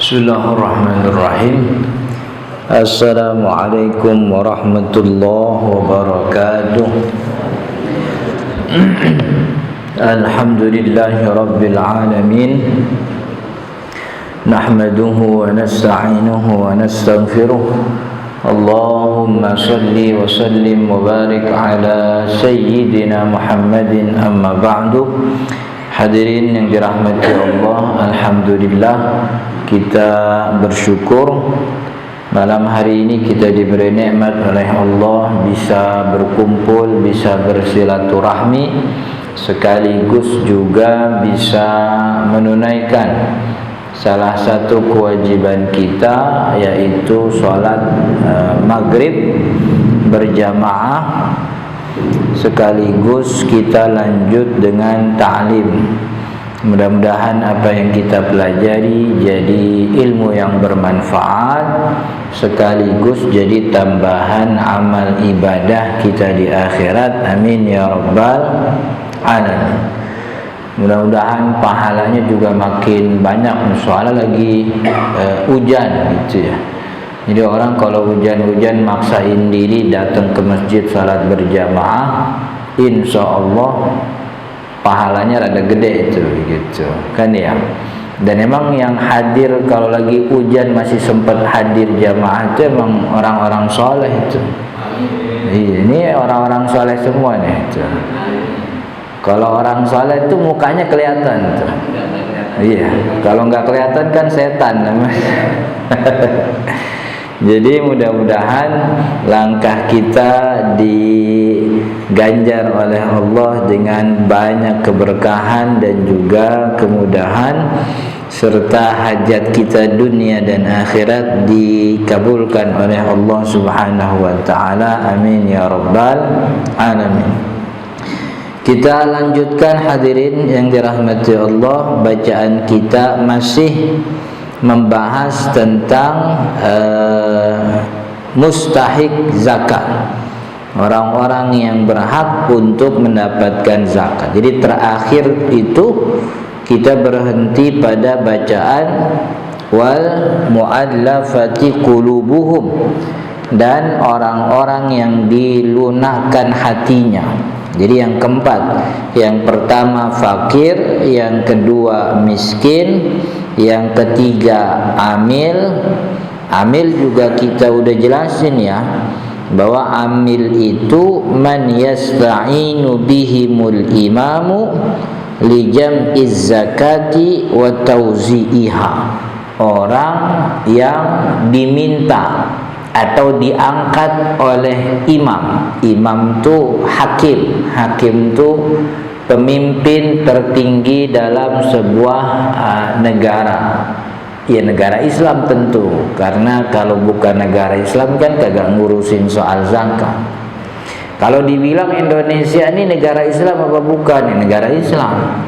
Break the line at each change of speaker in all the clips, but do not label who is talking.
Bismillahirrahmanirrahim. Assalamualaikum warahmatullahi wabarakatuh. Alhamdulillahi rabbil alamin. Nahmaduhu wa nasta'inuhu wa nastaghfiruh. Allahumma salli wa sallim wa barik ala sayyidina Muhammadin, amma ba'du. Hadirin yang dirahmati Allah, alhamdulillah kita bersyukur malam hari ini kita diberi nikmat oleh Allah bisa berkumpul, bisa bersilaturahmi, sekaligus juga bisa menunaikan salah satu kewajiban kita, yaitu sholat maghrib berjamaah. Sekaligus kita lanjut dengan ta'lim. Mudah-mudahan apa yang kita pelajari jadi ilmu yang bermanfaat, sekaligus jadi tambahan amal ibadah kita di akhirat. Amin ya rabbal alamin. Mudah-mudahan pahalanya juga makin banyak. Soalnya lagi hujan gitu ya. Jadi orang kalau hujan-hujan maksain diri datang ke masjid salat berjamaah, insya Allah pahalanya rada gede itu gitu kan ya. Dan emang yang hadir kalau lagi hujan masih sempat hadir jamaah itu emang orang-orang soleh itu. Ini orang-orang soleh semua nih itu. Kalau orang soleh itu mukanya kelihatan tuh. Iya, kalau nggak kelihatan kan setan namanya. Jadi mudah-mudahan langkah kita diganjar oleh Allah dengan banyak keberkahan dan juga kemudahan, serta hajat kita dunia dan akhirat dikabulkan oleh Allah Subhanahu wa taala. Amin ya rabbal alamin. Kita lanjutkan hadirin yang dirahmati Allah. Bacaan kita masih membahas tentang mustahik zakat, orang-orang yang berhak untuk mendapatkan zakat. Jadi terakhir itu kita berhenti pada bacaan wal mu'allafati qulubuhum, dan orang-orang yang dilunakkan hatinya. Jadi yang keempat, yang pertama fakir, yang kedua miskin, yang ketiga amil. Amil juga kita udah jelasin ya, bahwa amil itu man yasta'inu bihimul imamu li jam'iz zakati wa tauzi'iha, orang yang diminta atau diangkat oleh imam. Imam itu hakim. Hakim itu pemimpin tertinggi dalam sebuah negara. Ya negara Islam tentu, karena kalau bukan negara Islam kan kagak ngurusin soal zakat. Kalau dibilang Indonesia ini negara Islam apa bukan? Ya, negara Islam.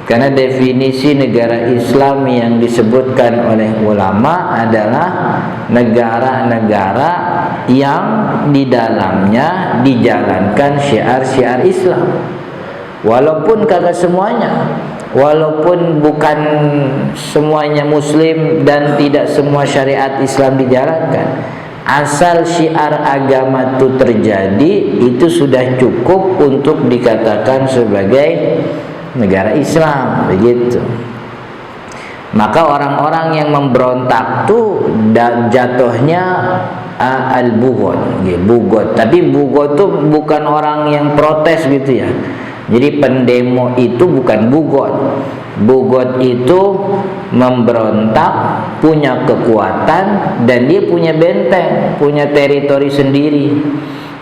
Karena definisi negara Islam yang disebutkan oleh ulama adalah negara-negara yang di dalamnya dijalankan syiar-syiar Islam. Walaupun kagak semuanya, walaupun bukan semuanya muslim dan tidak semua syariat Islam dijalankan, asal syiar agama itu terjadi, itu sudah cukup untuk dikatakan sebagai negara Islam, begitu. Maka orang-orang yang memberontak tuh jatuhnya al-bughod, bugot. Tapi bugot tuh bukan orang yang protes gitu ya. Jadi pendemo itu bukan bugot. Bugot itu memberontak, punya kekuatan, dan dia punya benteng, punya teritori sendiri.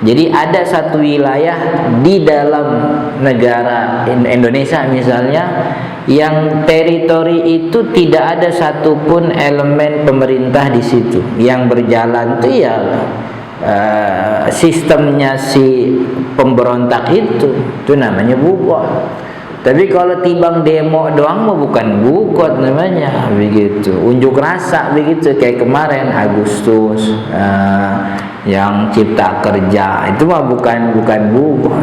Jadi ada satu wilayah di dalam negara Indonesia misalnya, yang teritori itu tidak ada satupun elemen pemerintah di situ. Yang berjalan itu ya sistemnya si pemberontak itu namanya bugot. Tapi kalau tibang demo doang mah bukan bugot namanya, begitu. Unjuk rasa begitu, kayak kemarin Agustus yang cipta kerja itu mah bukan bugot.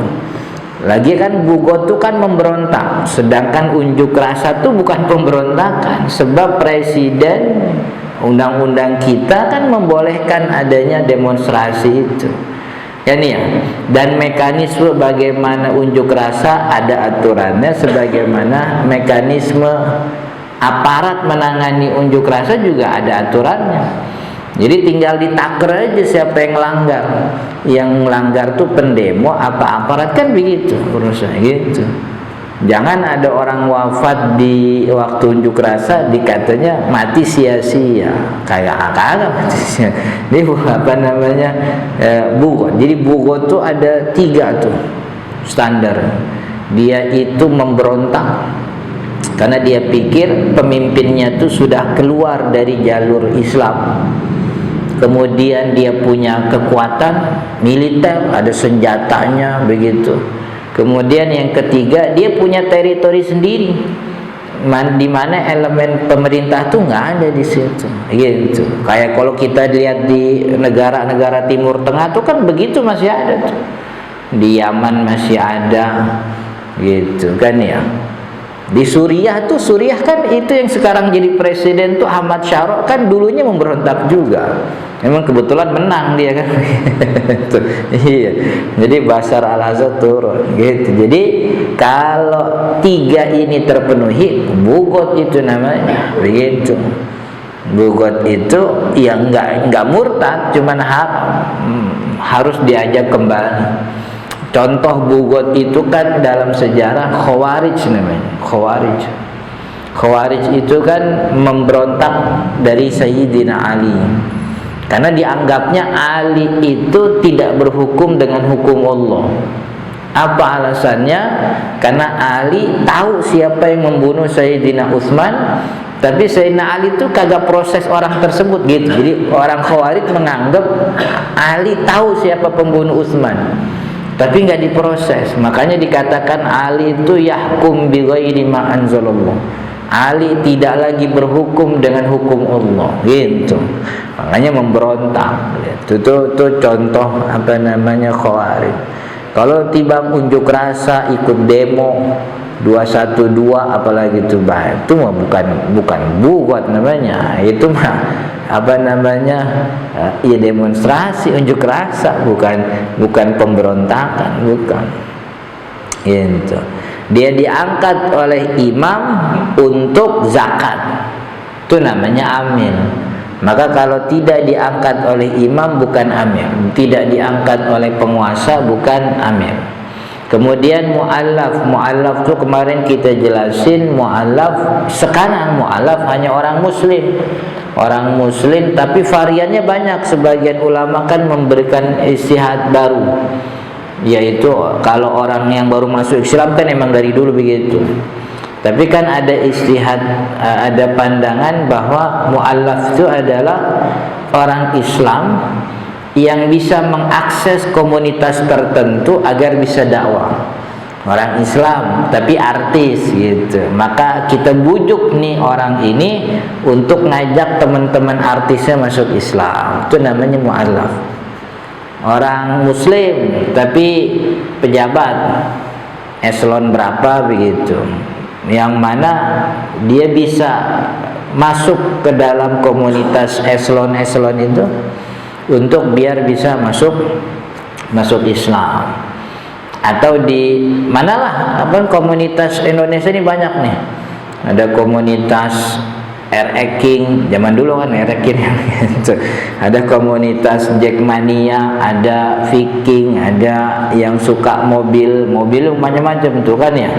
Lagi kan bugot itu kan memberontak, sedangkan unjuk rasa itu bukan pemberontakan, sebab presiden undang-undang kita kan membolehkan adanya demonstrasi itu. Ya nih ya. Dan mekanisme bagaimana unjuk rasa ada aturannya, sebagaimana mekanisme aparat menangani unjuk rasa juga ada aturannya. Jadi tinggal ditaker aja siapa yang melanggar. Yang melanggar tuh pendemo apa aparat, kan begitu urusannya gitu. Jangan ada orang wafat di waktu unjuk rasa dikatanya mati sia-sia. Kayak kagak mati sia. Ini apa namanya? Bugot. Jadi bugot tuh ada 3 tuh standar. Dia itu memberontak karena dia pikir pemimpinnya tuh sudah keluar dari jalur Islam. Kemudian dia punya kekuatan militer, ada senjatanya begitu. Kemudian yang ketiga, dia punya teritori sendiri, di mana elemen pemerintah tuh nggak ada di situ, gitu. Kayak kalau kita lihat di negara-negara Timur Tengah tuh kan begitu, masih ada tuh. Di Yaman masih ada, gitu kan ya. Di Suriah tuh, Suriah kan itu yang sekarang jadi presiden tuh Ahmad Syarok, kan dulunya memberontak juga. Memang kebetulan menang dia kan. Iya. Jadi Bashar al-Assad turun gitu. Jadi kalau 3 ini terpenuhi, bugot itu namanya. Begitu. Bugot itu ya enggak murtad, cuman harus diajak kembali. Contoh bugot itu kan dalam sejarah Khawarij namanya. Khawarij itu kan memberontak dari Sayyidina Ali. Karena dianggapnya Ali itu tidak berhukum dengan hukum Allah. Apa alasannya? Karena Ali tahu siapa yang membunuh Sayyidina Utsman, tapi Sayyidina Ali itu kagak proses orang tersebut gitu. Jadi orang Khawarij menganggap Ali tahu siapa pembunuh Utsman, tapi nggak diproses. Makanya dikatakan Ali itu yahkum bi ghairi ma anzalallah. Ali tidak lagi berhukum dengan hukum Allah, gitu. Makanya memberontak. Itu contoh apa namanya Khawarij. Kalau tibang unjuk rasa, ikut demo 212 apalagi itu baik, itu mah bukan bugot namanya. Itu mah apa namanya? Ya demonstrasi, unjuk rasa, bukan pemberontakan, bukan. Gitu. Dia diangkat oleh imam untuk zakat, itu namanya amil. Maka kalau tidak diangkat oleh imam bukan amil, tidak diangkat oleh penguasa bukan amil. Kemudian mu'allaf itu kemarin kita jelasin, sekarang mu'allaf hanya orang muslim, tapi variannya banyak. Sebagian ulama kan memberikan istihad baru, yaitu kalau orang yang baru masuk Islam kan emang dari dulu begitu. Tapi kan ada istihad, ada pandangan bahwa mu'allaf itu adalah orang Islam yang bisa mengakses komunitas tertentu agar bisa dakwah. Orang Islam tapi artis gitu. Maka kita bujuk nih orang ini untuk ngajak teman-teman artisnya masuk Islam. Itu namanya mu'allaf. Orang muslim tapi pejabat eselon berapa begitu, yang mana dia bisa masuk ke dalam komunitas eselon-eselon itu untuk biar bisa masuk Islam. Atau di manalah apa komunitas Indonesia ini banyak nih. Ada komunitas RE King, zaman dulu kan RE King gitu. Ada komunitas Jackmania, ada Viking, ada yang suka mobil macam-macam tuh kan ya.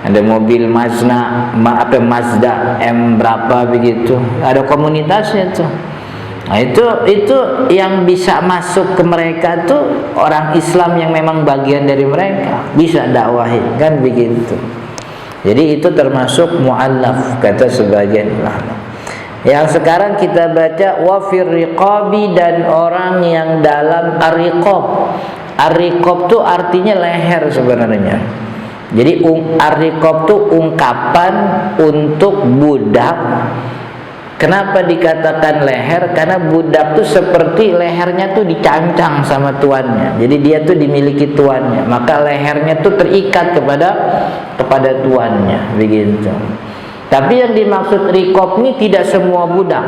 Ada mobil Mazda M berapa begitu. Ada komunitasnya tuh. Nah, itu yang bisa masuk ke mereka tuh orang Islam yang memang bagian dari mereka, bisa dakwahin kan begitu. Jadi itu termasuk mu'allaf kata sebagian ulama. Yang sekarang kita baca wafir riqabi, dan orang yang dalam ar-riqab. Ar-riqab tuh artinya leher sebenarnya. Jadi ar-riqab tuh ungkapan untuk budak. Kenapa dikatakan leher? Karena budak tuh seperti lehernya tuh dicancang sama tuannya. Jadi dia tuh dimiliki tuannya. Maka lehernya tuh terikat kepada tuannya, begitu. Tapi yang dimaksud rikob ini tidak semua budak.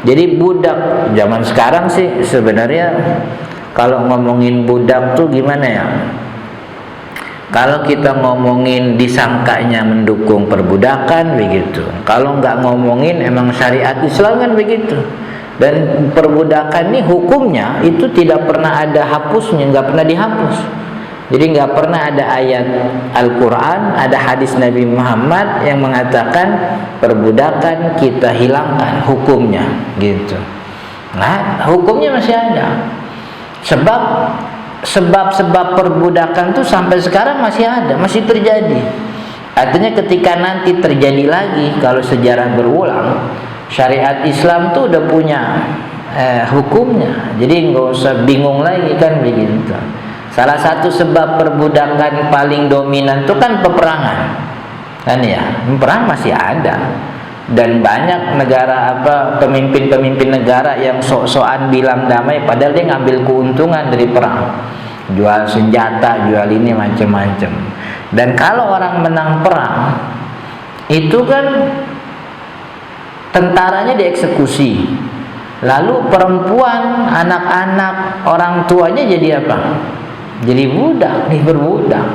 Jadi budak zaman sekarang sih sebenarnya kalau ngomongin budak tuh gimana ya? Kalau kita ngomongin disangkanya mendukung perbudakan begitu. Kalau nggak ngomongin emang syariat Islam kan begitu. Dan perbudakan ini hukumnya itu tidak pernah ada hapusnya, nggak pernah dihapus. Jadi nggak pernah ada ayat Al-Quran, ada hadis Nabi Muhammad yang mengatakan perbudakan kita hilangkan hukumnya gitu. Nah, hukumnya masih ada. Sebab perbudakan tuh sampai sekarang masih ada, masih terjadi. Artinya ketika nanti terjadi lagi, kalau sejarah berulang, syariat Islam tuh udah punya hukumnya. Jadi nggak usah bingung lagi kan begitu. Salah satu sebab perbudakan paling dominan itu kan peperangan, kan ya, perang masih ada. Dan banyak negara pemimpin-pemimpin negara yang sok-sokan bilang damai padahal dia ngambil keuntungan dari perang, jual senjata, jual ini macam-macam. Dan kalau orang menang perang itu kan tentaranya dieksekusi, lalu perempuan, anak-anak, orang tuanya jadi apa? Jadi budak, berbudak.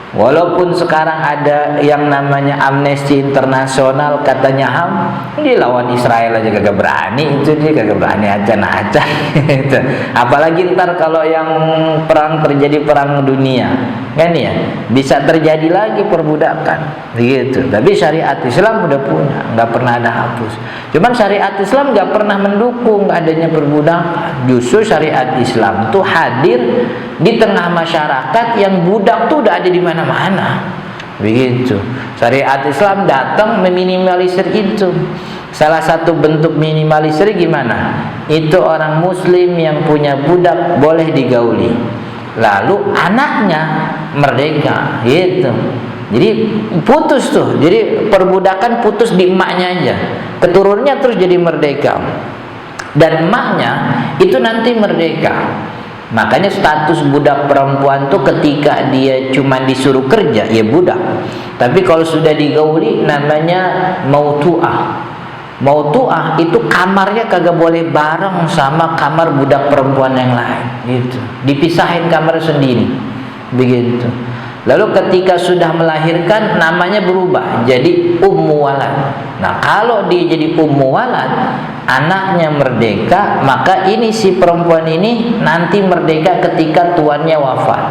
Walaupun sekarang ada yang namanya Amnesty Internasional katanya HAM, dia lawan Israel aja kagak berani, itu dia kagak berani acan-acan gitu. Apalagi ntar kalau yang perang terjadi perang dunia, kan ya, bisa terjadi lagi perbudakan gitu. Tapi syariat Islam udah punya, nggak pernah ada hapus. Cuman syariat Islam nggak pernah mendukung adanya perbudakan. Justru syariat Islam tuh hadir di tengah masyarakat yang budak tuh udah ada di mana-mana begitu. Syariat Islam datang meminimalisir itu. Salah satu bentuk minimalisir gimana? Itu orang muslim yang punya budak boleh digauli, lalu anaknya merdeka gitu. Jadi putus tuh, jadi perbudakan putus di emaknya aja, keturunannya terus jadi merdeka, dan emaknya itu nanti merdeka. Makanya status budak perempuan tuh ketika dia cuma disuruh kerja, ya budak. Tapi kalau sudah digauli namanya mautu'ah. Mautu'ah itu kamarnya kagak boleh bareng sama kamar budak perempuan yang lain gitu. Dipisahin kamar sendiri. Begitu. Lalu ketika sudah melahirkan namanya berubah jadi ummu walad. Nah, kalau dia jadi ummu walad, anaknya merdeka, maka ini si perempuan ini nanti merdeka ketika tuannya wafat.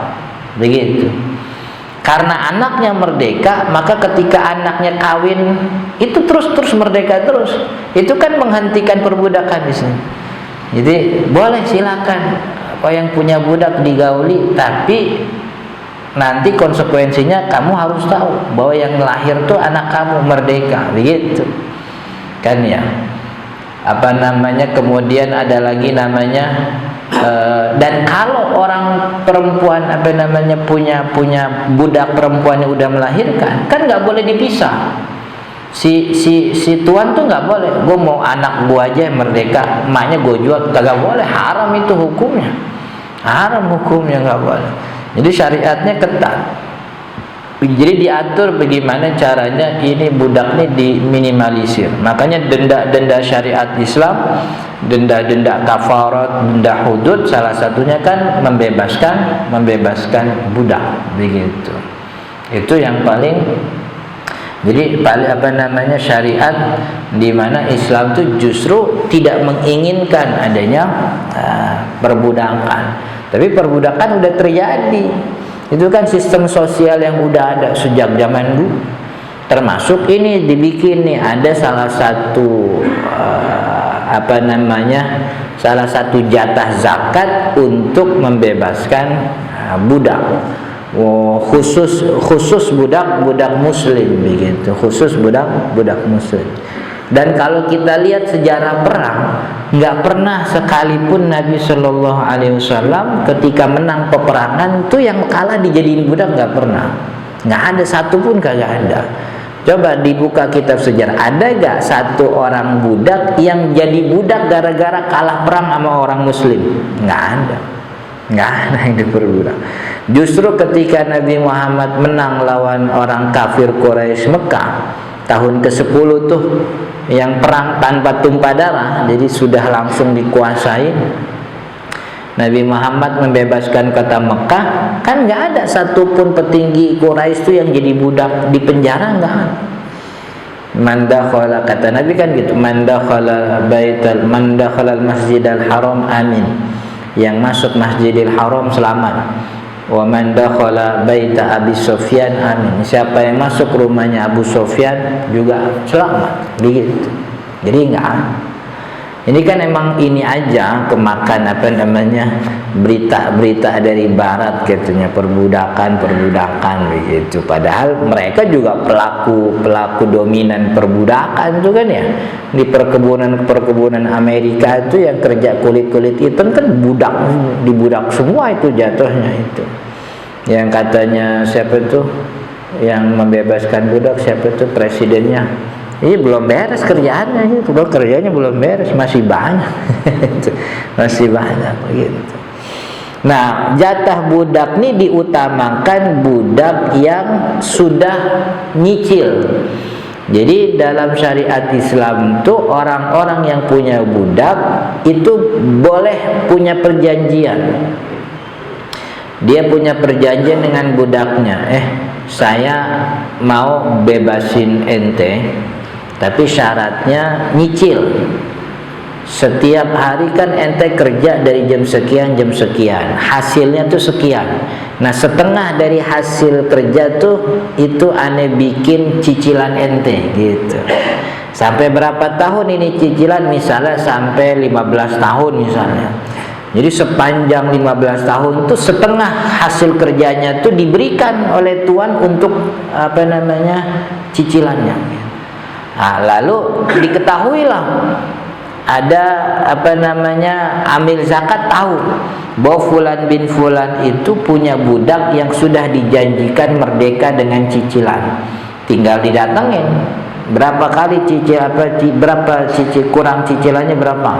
Begitu. Karena anaknya merdeka, maka ketika anaknya kawin itu terus merdeka terus. Itu kan menghentikan perbudakan di sini. Jadi boleh silakan apa yang punya budak digauli, tapi nanti konsekuensinya kamu harus tahu bahwa yang lahir tuh anak kamu merdeka, begitu kan ya. Apa namanya, kemudian ada lagi namanya dan kalau orang perempuan apa namanya punya budak perempuan yang udah melahirkan, kan nggak boleh dipisah. Si tuan tuh nggak boleh, gue mau anak gue aja yang merdeka, emaknya gue jual, kagak boleh, haram itu hukumnya, haram hukumnya, nggak boleh. Jadi syariatnya ketat. Jadi diatur bagaimana caranya ini budak ini diminimalisir. Makanya denda syariat Islam, denda kafarat, denda hudud, salah satunya kan membebaskan budak, begitu. Itu yang paling. Jadi apa namanya, syariat di mana Islam itu justru tidak menginginkan adanya perbudakan. Tapi perbudakan udah terjadi. Itu kan sistem sosial yang udah ada sejak zaman dulu. Termasuk ini dibikin nih, ada salah satu salah satu jatah zakat untuk membebaskan budak. Khusus budak muslim begitu, khusus budak muslim. Dan kalau kita lihat sejarah perang, nggak pernah sekalipun Nabi Shallallahu Alaihi Wasallam ketika menang peperangan tuh yang kalah dijadiin budak, nggak pernah, nggak ada satupun, kagak ada. Coba dibuka kitab sejarah, ada nggak satu orang budak yang jadi budak gara-gara kalah perang sama orang muslim? Nggak ada. Nggak ada yang diperbudak. Justru ketika Nabi Muhammad menang lawan orang kafir Quraisy Mekah, tahun ke-10 tuh yang perang tanpa tumpah darah, jadi sudah langsung dikuasai. Nabi Muhammad membebaskan kota Mekah, kan nggak ada satupun petinggi Quraisy itu yang jadi budak di penjara, nggak ada. Man dakhala, kata Nabi kan gitu, man dakhala al-masjidal haram amin, yang masuk Masjidil Haram selamat. Wa man dakhala baita Abi Sufyan amin, siapa yang masuk rumahnya Abu Sufyan juga selamat, begitu. Jadi enggak, ini kan emang ini aja kemakan berita-berita dari barat katanya, perbudakan begitu. Padahal mereka juga pelaku dominan perbudakan itu kan ya. Di perkebunan Amerika itu yang kerja kulit hitam kan dibudak semua itu jatuhnya itu. Yang katanya siapa itu yang membebaskan budak, siapa itu presidennya. Ini belum beres kerjaannya, itu kerjanya belum beres, masih banyak. Masih banyak begitu. Nah, jatah budak ini diutamakan budak yang sudah nyicil. Jadi dalam syariat Islam itu orang-orang yang punya budak itu boleh punya perjanjian. Dia punya perjanjian dengan budaknya, saya mau bebasin ente, tapi syaratnya nyicil. Setiap hari kan ente kerja dari jam sekian, hasilnya tuh sekian. Nah, setengah dari hasil kerja tuh itu ane bikin cicilan ente gitu. Sampai berapa tahun ini cicilan? Misalnya sampai 15 tahun misalnya. Jadi sepanjang 15 tahun itu setengah hasil kerjanya itu diberikan oleh Tuan untuk cicilannya. Nah, lalu diketahuilah ada amil zakat tahu bahwa fulan bin fulan itu punya budak yang sudah dijanjikan merdeka dengan cicilan. Tinggal didatengin berapa kali kurang cicilannya berapa.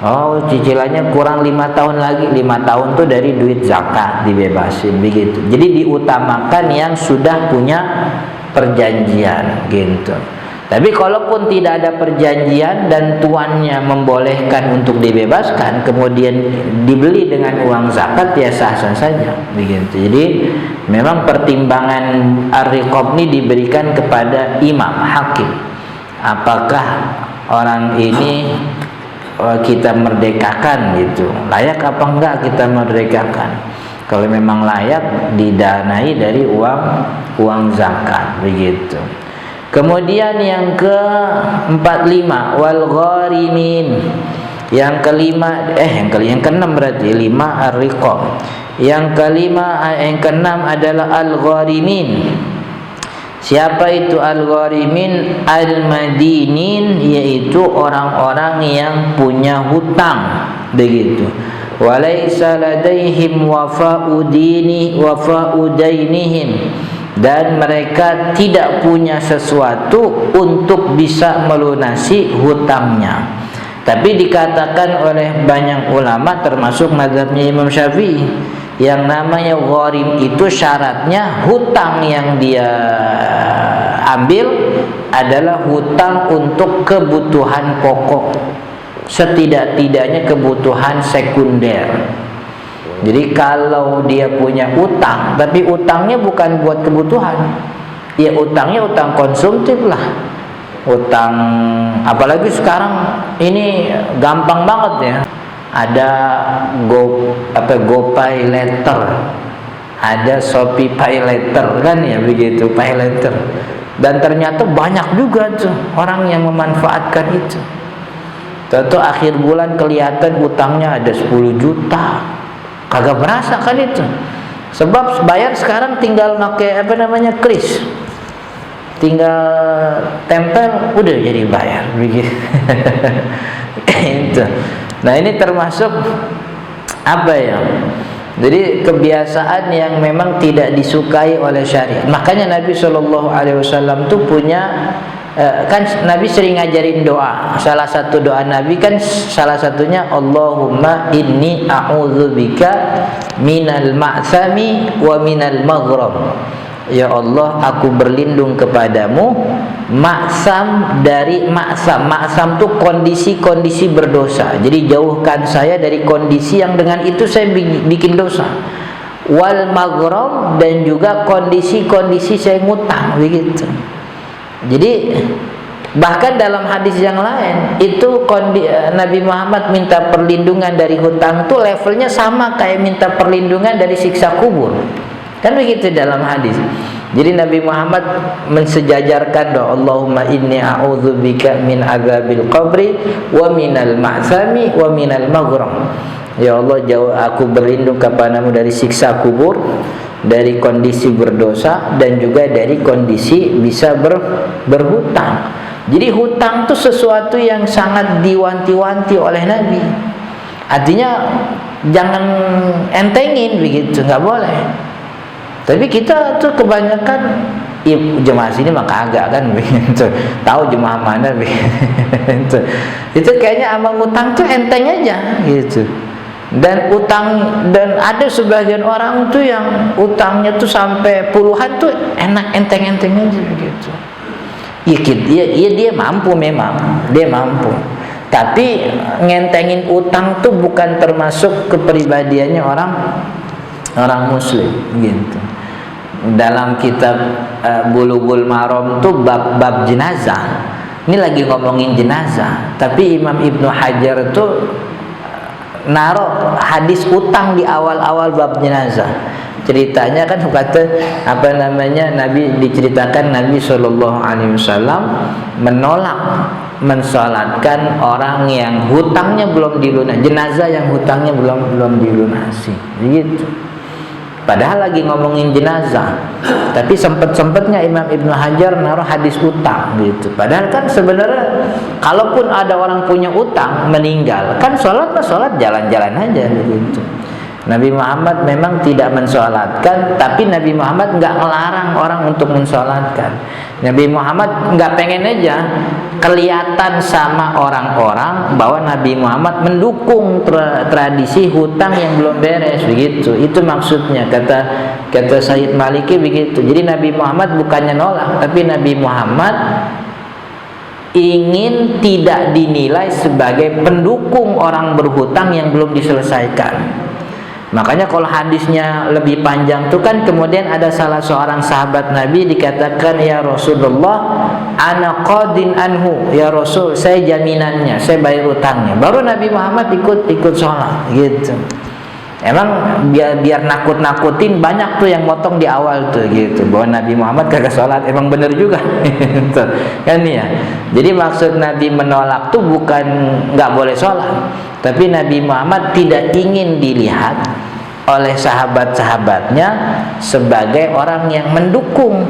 Oh, cicilannya kurang 5 tahun lagi. 5 tahun tuh dari duit zakat dibebasin begitu. Jadi diutamakan yang sudah punya perjanjian gitu. Tapi kalaupun tidak ada perjanjian dan tuannya membolehkan untuk dibebaskan, kemudian dibeli dengan uang zakat, ya sah-sah saja begitu. Jadi memang pertimbangan ar-riqab ini diberikan kepada imam hakim. Apakah orang ini kita merdekakan gitu, layak apa enggak kita merdekakan? Kalau memang layak, didanai dari uang zakat begitu. Kemudian yang ke-45 wal gharimin. Yang keenam berarti 5 ar-riqab. Yang keenam adalah al-gharimin. Siapa itu al-gharimin? Al-madinin, yaitu orang-orang yang punya hutang begitu. Walaysa ladaihim wafa'u dainihim, dan mereka tidak punya sesuatu untuk bisa melunasi hutangnya. Tapi dikatakan oleh banyak ulama termasuk mazhabnya Imam Syafi'i, yang namanya gharim itu syaratnya hutang yang dia ambil adalah hutang untuk kebutuhan pokok, setidak-tidaknya kebutuhan sekunder. Jadi kalau dia punya utang, tapi utangnya bukan buat kebutuhan, ya utangnya utang konsumtif lah. Utang, apalagi sekarang ini gampang banget ya. Ada GoPay Later, ada Shopee Pay Later kan ya begitu, Pay Later. Dan ternyata banyak juga tuh orang yang memanfaatkan itu. Tentu akhir bulan kelihatan utangnya ada 10 juta. Kagak berasa kan itu. Sebab bayar sekarang tinggal pakai kris. Tinggal tempel udah jadi bayar begitu. Itu. Nah, ini termasuk jadi kebiasaan yang memang tidak disukai oleh syariat. Makanya Nabi SAW tuh punya kan Nabi sering ngajarin doa. Salah satu doa Nabi kan salah satunya Allahumma inni a'udzubika minal ma'sami wa minal maghram. ya Allah, aku berlindung kepadamu maksam dari maksam. Maksam itu kondisi-kondisi berdosa. Jadi jauhkan saya dari kondisi yang dengan itu saya bikin dosa. Wal maghram, dan juga kondisi-kondisi saya ngutang, begitu. Jadi bahkan dalam hadis yang lain itu Nabi Muhammad minta perlindungan dari hutang itu levelnya sama kayak minta perlindungan dari siksa kubur. Kan begitu dalam hadis. Jadi Nabi Muhammad mensejajarkan doa, Allahumma inni a'udzubika min azabil qabri wa minal ma'sami wa minal maghram. Ya Allah, jauh aku berlindung kepadamu dari siksa kubur, dari kondisi berdosa, dan juga dari kondisi bisa berhutang. Jadi hutang itu sesuatu yang sangat diwanti-wanti oleh Nabi. Artinya jangan entengin begitu, nggak boleh. Tapi kita tuh kebanyakan jemaah sini mah kagak kan begitu. Tahu jemaah mana begitu. Itu kayaknya sama utang tuh enteng aja gitu. Dan ada sebagian orang tuh yang utangnya tuh sampai puluhan tuh enak enteng-enteng aja begitu. Iya dia mampu, memang dia mampu. Tapi ngentengin utang tuh bukan termasuk kepribadiannya orang muslim gitu. Dalam kitab Bulughul Maram tuh bab jenazah. Ini lagi ngomongin jenazah, tapi Imam Ibnu Hajar tuh naruh hadis utang di awal-awal bab jenazah. Ceritanya kan kata Nabi diceritakan Nabi SAW menolak mensolatkan orang yang hutangnya belum dilunasi, jenazah yang hutangnya belum dilunasi, gitu. Padahal lagi ngomongin jenazah, tapi sempet-sempetnya Imam Ibnu Hajar naruh hadis utang gitu. Padahal kan sebenarnya kalaupun ada orang punya utang meninggal, kan sholat jalan-jalan aja gitu. Nabi Muhammad memang tidak mensolatkan, tapi Nabi Muhammad nggak melarang orang untuk mensolatkan. Nabi Muhammad nggak pengen aja kelihatan sama orang-orang bahwa Nabi Muhammad mendukung tradisi hutang yang belum beres begitu. Itu maksudnya kata Sayyid Maliki begitu. Jadi Nabi Muhammad bukannya nolak, tapi Nabi Muhammad ingin tidak dinilai sebagai pendukung orang berhutang yang belum diselesaikan. Makanya kalau hadisnya lebih panjang tuh kan kemudian ada salah seorang sahabat Nabi dikatakan, ya Rasulullah, ana qadin anhu, ya Rasul, saya jaminannya, saya bayar utangnya. Baru Nabi Muhammad ikut sholat gitu. Emang biar nakut-nakutin, banyak tuh yang motong di awal tuh gitu, bahwa Nabi Muhammad kagak sholat. Emang bener juga gitu. Kan ya. Jadi maksud Nabi menolak tuh bukan nggak boleh sholat, tapi Nabi Muhammad tidak ingin dilihat oleh sahabat-sahabatnya sebagai orang yang mendukung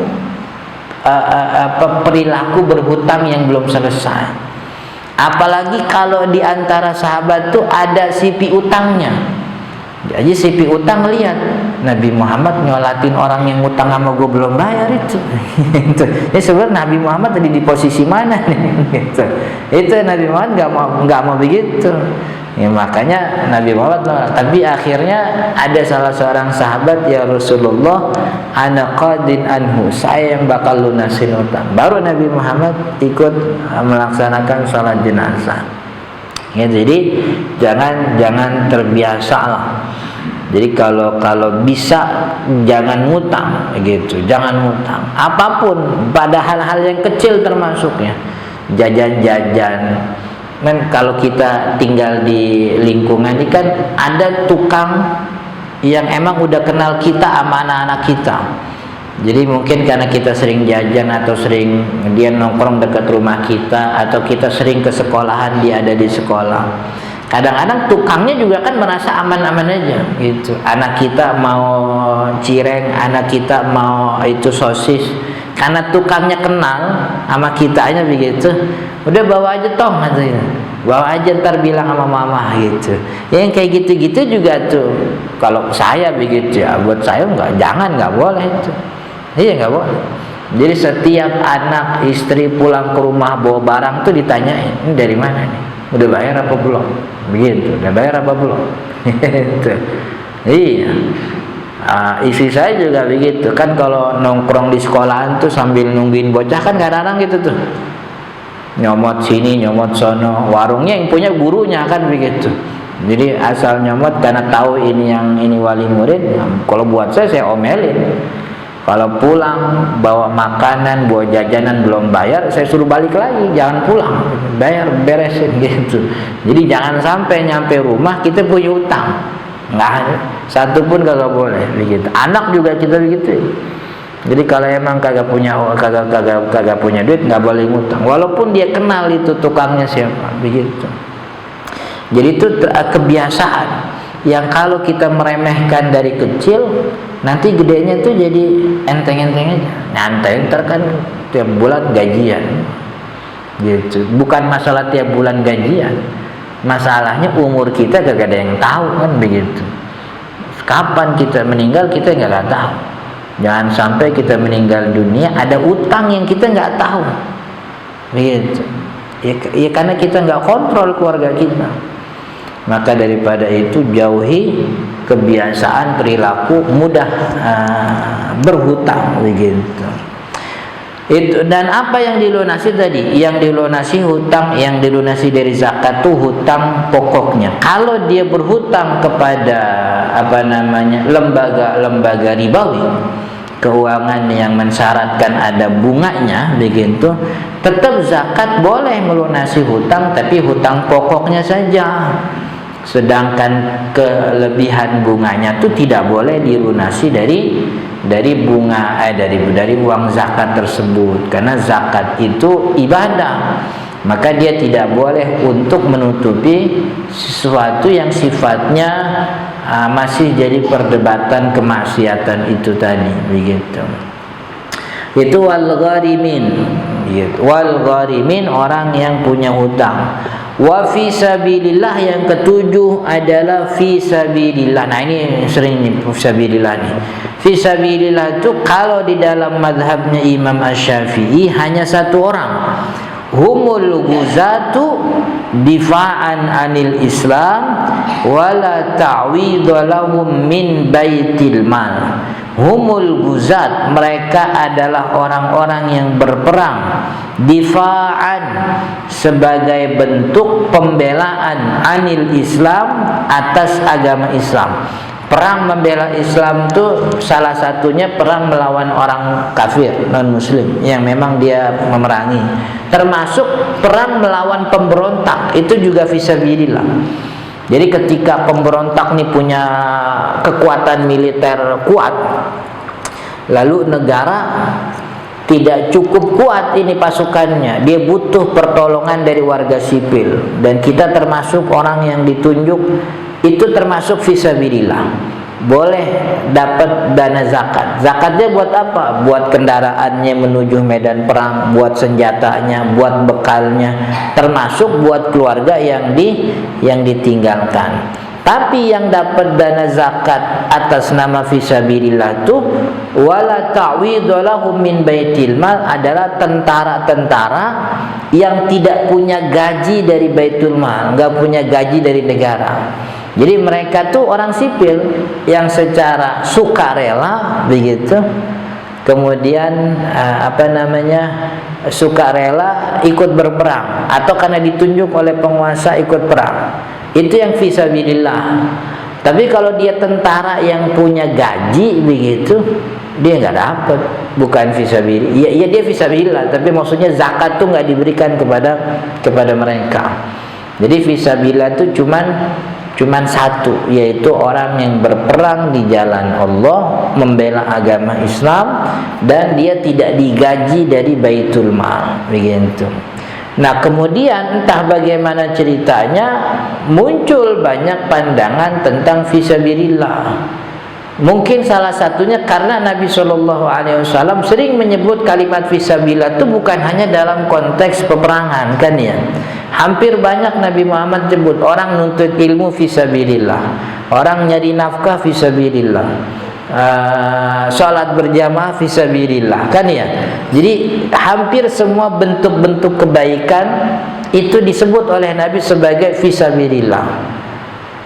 perilaku berhutang yang belum selesai. Apalagi kalau di antara sahabat tuh ada si piutangnya. Jadi si piutang lihat Nabi Muhammad nyolatin orang yang utang sama gue belum bayar itu. Ini sebenarnya Nabi Muhammad tadi di posisi mana nih? Gitu. Itu Nabi Muhammad nggak mau begitu. Ya, makanya Nabi Muhammad nolak. Tapi akhirnya ada salah seorang sahabat, ya Rasulullah, ana qadin anhu, saya yang bakal lunasin utang. Baru Nabi Muhammad ikut melaksanakan sholat jenazah. Ya, jadi jangan terbiasa lah. Jadi kalau bisa jangan ngutang gitu, jangan ngutang. Apapun, pada hal-hal yang kecil termasuknya jajan-jajan. Kan kalau kita tinggal di lingkungan ini kan ada tukang yang emang udah kenal kita sama anak-anak kita. Jadi mungkin karena kita sering jajan atau sering dia nongkrong dekat rumah kita, atau kita sering ke sekolahan, dia ada di sekolah. Kadang-kadang tukangnya juga kan merasa aman-aman aja gitu. Anak kita mau cireng, anak kita mau itu sosis, karena tukangnya kenal sama kitanya begitu, udah bawa aja tong katanya, bawa aja ntar bilang sama mama gitu. Yang kayak gitu-gitu juga tuh kalau saya begitu ya, buat saya nggak boleh itu. Iya nggak boleh. Jadi setiap anak istri pulang ke rumah bawa barang tuh ditanyain, ini dari mana nih? Udah bayar apa belum? Begitu. Udah bayar apa belum? Itu. Iya. Istri saya juga begitu kan, kalau nongkrong di sekolahan tuh sambil nungguin bocah kan kadang-kadang gitu tuh, nyomot sini nyomot sono, warungnya yang punya gurunya kan begitu. Jadi asal nyomot karena tahu ini wali murid. Kalau buat saya omelin. Kalau pulang bawa makanan, bawa jajanan belum bayar, saya suruh balik lagi, jangan pulang, bayar, beresin gitu. Jadi jangan sampai nyampe rumah kita punya utang. Nggak, satu pun kagak boleh begitu. Anak juga kita begitu. Jadi kalau emang kagak punya duit, nggak boleh ngutang. Walaupun dia kenal itu tukangnya siapa, begitu. Jadi itu kebiasaan yang kalau kita meremehkan dari kecil, nanti gedenya tuh jadi enteng-enteng aja. Nyantai, ntar kan tiap bulan gajian, gitu. Bukan masalah tiap bulan gajian. Masalahnya umur kita gak ada yang tahu kan begitu. Kapan kita meninggal kita nggak tahu. Jangan sampai kita meninggal dunia ada utang yang kita nggak tahu, begitu. Ya karena kita nggak kontrol keluarga kita. Maka daripada itu jauhi kebiasaan perilaku mudah berhutang begitu. Itu, dan apa yang dilunasi tadi? Yang dilunasi hutang, yang dilunasi dari zakat itu hutang pokoknya. Kalau dia berhutang kepada lembaga ribawi, keuangan yang mensyaratkan ada bunganya begitu, tetap zakat boleh melunasi hutang, tapi hutang pokoknya saja. Sedangkan kelebihan bunganya itu tidak boleh dilunasi dari bunga dari uang zakat tersebut, karena zakat itu ibadah. Maka dia tidak boleh untuk menutupi sesuatu yang sifatnya masih jadi perdebatan kemaksiatan itu tadi begitu. Itu wal gharimin, gitu. Wal gharimin, orang yang punya hutang. Wa fi sabilillah, yang ketujuh adalah fi sabilillah. Nah ini sering nih fi sabilillah nih. Fi sabilillah itu kalau di dalam mazhabnya Imam Asy-Syafi'i hanya satu orang. Humul ghuzatu difa'an anil Islam wala ta'widhu lahum min baitil mal. Humul ghuzat, mereka adalah orang-orang yang berperang difa'an, sebagai bentuk pembelaan anil Islam, atas agama Islam. Perang membela Islam itu salah satunya perang melawan orang kafir non muslim yang memang dia memerangi, termasuk perang melawan pemberontak, itu juga fisabilillah. Jadi ketika pemberontak ini punya kekuatan militer kuat, lalu negara tidak cukup kuat ini pasukannya, dia butuh pertolongan dari warga sipil, dan kita termasuk orang yang ditunjuk, itu termasuk fisabilillah, boleh dapat dana zakat. Zakatnya buat apa? Buat kendaraannya menuju medan perang, buat senjatanya, buat bekalnya, termasuk buat keluarga yang ditinggalkan. Tapi yang dapat dana zakat atas nama fisabilillah itu wala ta'widhu lahum min baitil mal, adalah tentara-tentara yang tidak punya gaji dari baitul mal, enggak punya gaji dari negara. Jadi mereka tuh orang sipil yang secara sukarela begitu, kemudian sukarela ikut berperang atau karena ditunjuk oleh penguasa ikut perang. Itu yang fisabilillah. Tapi kalau dia tentara yang punya gaji begitu, dia nggak dapat, bukan fisabilillah. Iya dia fisabilillah, tapi maksudnya zakat tuh nggak diberikan kepada mereka. Jadi fisabilillah itu cuman satu, yaitu orang yang berperang di jalan Allah, membela agama Islam, dan dia tidak digaji dari baitul mal begitu. Nah kemudian entah bagaimana ceritanya muncul banyak pandangan tentang fisabilillah. Mungkin salah satunya karena Nabi SAW sering menyebut kalimat fisabilillah itu bukan hanya dalam konteks peperangan kan ya. Hampir banyak Nabi Muhammad sebut orang nuntut ilmu fisabilillah, orang nyari nafkah fisabilillah, sholat berjamaah fisabilillah kan ya. Jadi hampir semua bentuk-bentuk kebaikan itu disebut oleh Nabi sebagai fisabilillah.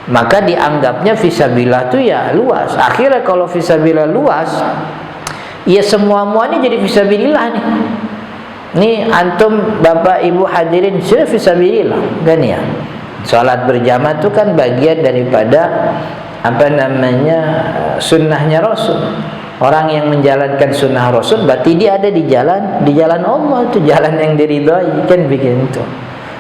maka dianggapnya fisabilillah itu ya luas. Akhirnya kalau fisabilillah luas, ya semua-muanya jadi fisabilillah nih. Nih antum Bapak Ibu hadirin sudah fisabilillah kan ya. Salat berjamaah itu kan bagian daripada sunnahnya Rasul. Orang yang menjalankan sunnah Rasul berarti dia ada di jalan Allah, itu jalan yang diridhoi, kan begitu.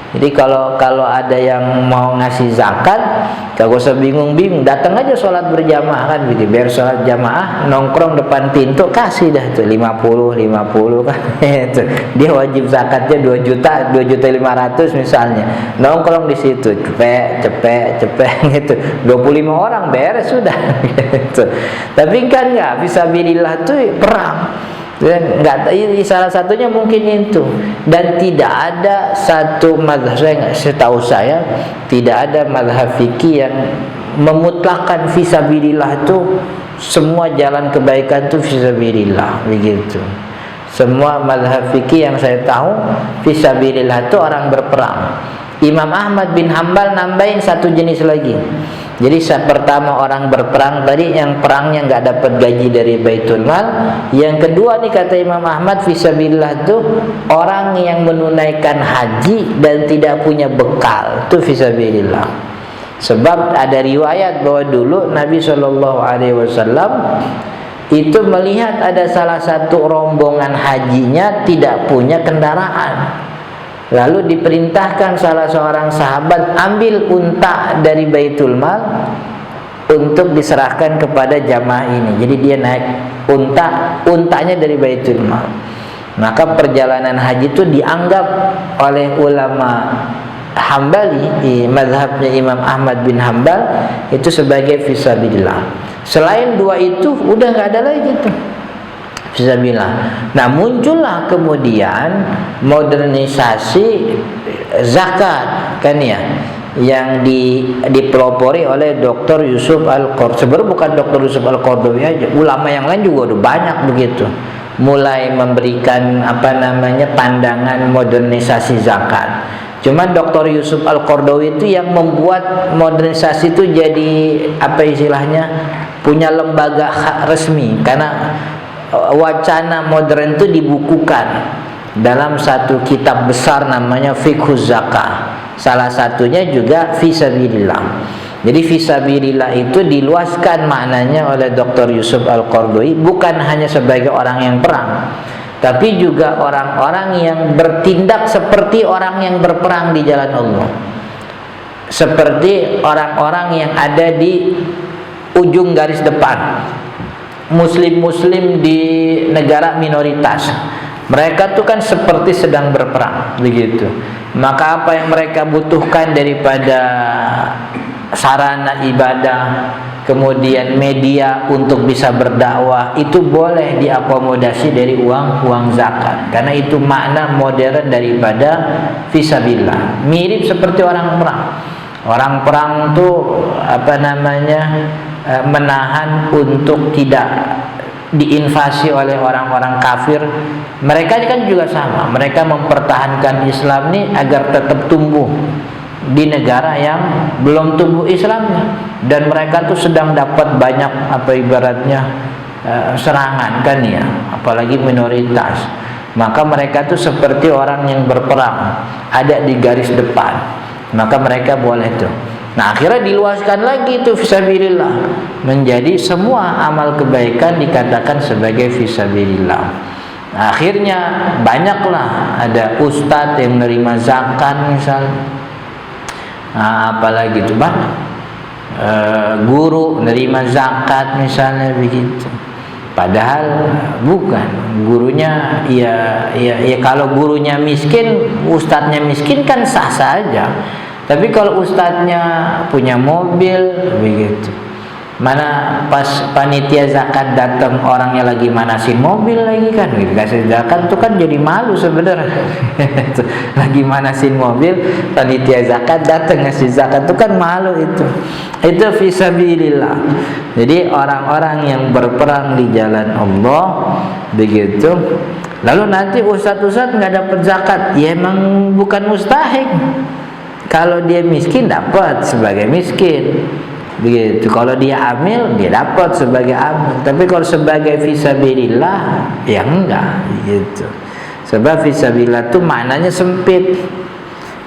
Jadi kalau ada yang mau ngasih zakat, gak usah bingung-bingung, datang aja sholat berjamaah kan gitu. Biar sholat jamaah nongkrong depan pintu, kasih dah tuh 50 kan. Itu dia wajib zakatnya 2.500.000 misalnya. Nongkrong di situ, cepet gitu. 25 orang beres sudah gitu. Tapi kan enggak, fisabilillah tuh perang. Enggak, salah satunya mungkin itu. Dan tidak ada satu mazhab, setahu saya tidak ada mazhab fikih yang memutlakkan fisabilillah itu semua jalan kebaikan itu fisabilillah begitu. Semua mazhab fikih yang saya tahu fisabilillah itu orang berperang. Imam Ahmad bin Hanbal nambahin satu jenis lagi. Jadi pertama orang berperang tadi yang perangnya nggak dapat gaji dari Baitul Mal. Yang kedua nih kata Imam Ahmad fisabilillah itu orang yang menunaikan haji dan tidak punya bekal, itu fisabilillah. Sebab ada riwayat bahwa dulu Nabi SAW itu melihat ada salah satu rombongan hajinya tidak punya kendaraan. Lalu diperintahkan salah seorang sahabat ambil unta dari Baitul Mal untuk diserahkan kepada jamaah ini. Jadi dia naik untanya dari Baitul Mal. Maka perjalanan haji itu dianggap oleh ulama Hambali di mazhabnya Imam Ahmad bin Hanbal itu sebagai fisabilillah. Selain dua itu udah nggak ada lagi tuh fisabilillah. Nah, muncullah kemudian modernisasi zakat kan ya, yang dipelopori oleh Dr. Yusuf Al-Qardawi. Sebenarnya bukan Dr. Yusuf Al-Qardawi aja, ulama yang lain juga udah banyak begitu. Mulai memberikan pandangan modernisasi zakat. Cuman Dr. Yusuf Al-Qardawi itu yang membuat modernisasi itu jadi istilahnya punya lembaga resmi, karena wacana modern itu dibukukan dalam satu kitab besar namanya Fiqhuz Zakah. Salah satunya juga fisabilillah. Jadi fisabilillah itu diluaskan maknanya oleh Dr. Yusuf Al-Qardawi bukan hanya sebagai orang yang perang, tapi juga orang-orang yang bertindak seperti orang yang berperang di jalan Allah. Seperti orang-orang yang ada di ujung garis depan, muslim-muslim di negara minoritas. Mereka tuh kan seperti sedang berperang begitu. Maka apa yang mereka butuhkan daripada sarana ibadah, kemudian media untuk bisa berdakwah, itu boleh diakomodasi dari uang zakat. Karena itu makna modern daripada fisabilillah. Mirip seperti orang perang. Orang perang tuh menahan untuk tidak diinvasi oleh orang-orang kafir. Mereka kan juga sama, mereka mempertahankan Islam ini agar tetap tumbuh di negara yang belum tumbuh Islamnya, dan mereka tuh sedang dapat banyak ibaratnya serangan kan ya, apalagi minoritas. Maka mereka tuh seperti orang yang berperang, ada di garis depan, maka mereka boleh tuh. Nah, akhirnya diluaskan lagi itu fisabilillah menjadi semua amal kebaikan dikatakan sebagai fisabilillah. Nah, akhirnya banyaklah ada ustadz yang menerima zakat misalnya. Nah, apalagi itu banyak guru menerima zakat misalnya begitu. Padahal bukan gurunya ya kalau gurunya miskin, ustadznya miskin kan sah saja. Tapi kalau ustadznya punya mobil begitu, mana pas panitia zakat datang orangnya lagi manasin mobil lagi kan, gitu. Kasih zakat tuh kan jadi malu sebenarnya. Lagi manasin mobil, panitia zakat datang ngasih zakat tuh kan malu itu. Itu fisabilillah. Jadi orang-orang yang berperang di jalan Allah begitu. Lalu nanti ustadz nggak dapat zakat, ya emang bukan mustahik. Kalau dia miskin dapat sebagai miskin. Begitu. Kalau dia amil dia dapat sebagai amil. Tapi kalau sebagai fisabilillah ya enggak gitu. Sebab fisabilillah itu maknanya sempit.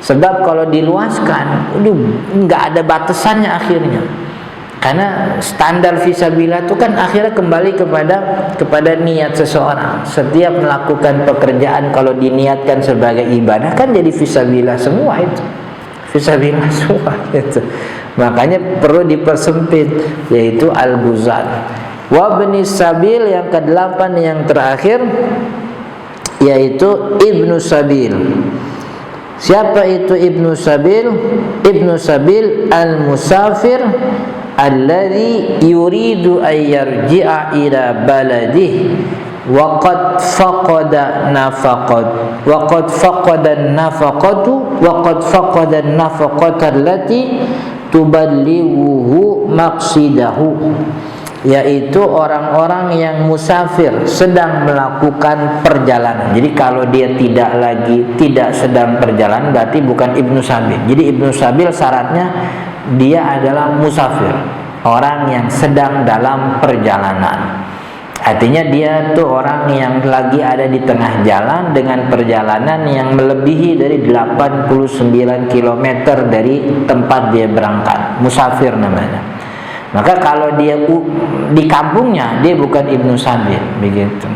Sebab kalau diluaskan, enggak ada batasannya akhirnya. Karena standar fisabilillah itu kan akhirnya kembali kepada niat seseorang. Setiap melakukan pekerjaan kalau diniatkan sebagai ibadah kan jadi fisabilillah semua itu. Fisabilillah semua itu. Makanya perlu dipersempit, yaitu al-ghuzat. Wa ibnis sabil yang ke-8 yang terakhir yaitu ibnu sabil. Siapa itu ibnu sabil? Ibnu sabil al-musafir alladhi yuridu an yarji'a ila baladihi wa qad faqada an-nafaqata allati tuballighuhu maqsidahu, yaitu orang-orang yang musafir sedang melakukan perjalanan. Jadi kalau dia tidak sedang perjalanan berarti bukan ibnu sabil. Jadi ibnu sabil syaratnya dia adalah musafir, orang yang sedang dalam perjalanan. Artinya dia tuh orang yang lagi ada di tengah jalan dengan perjalanan yang melebihi dari 89 km dari tempat dia berangkat. Musafir namanya. Maka kalau dia di kampungnya dia bukan ibnu sabil, begitu.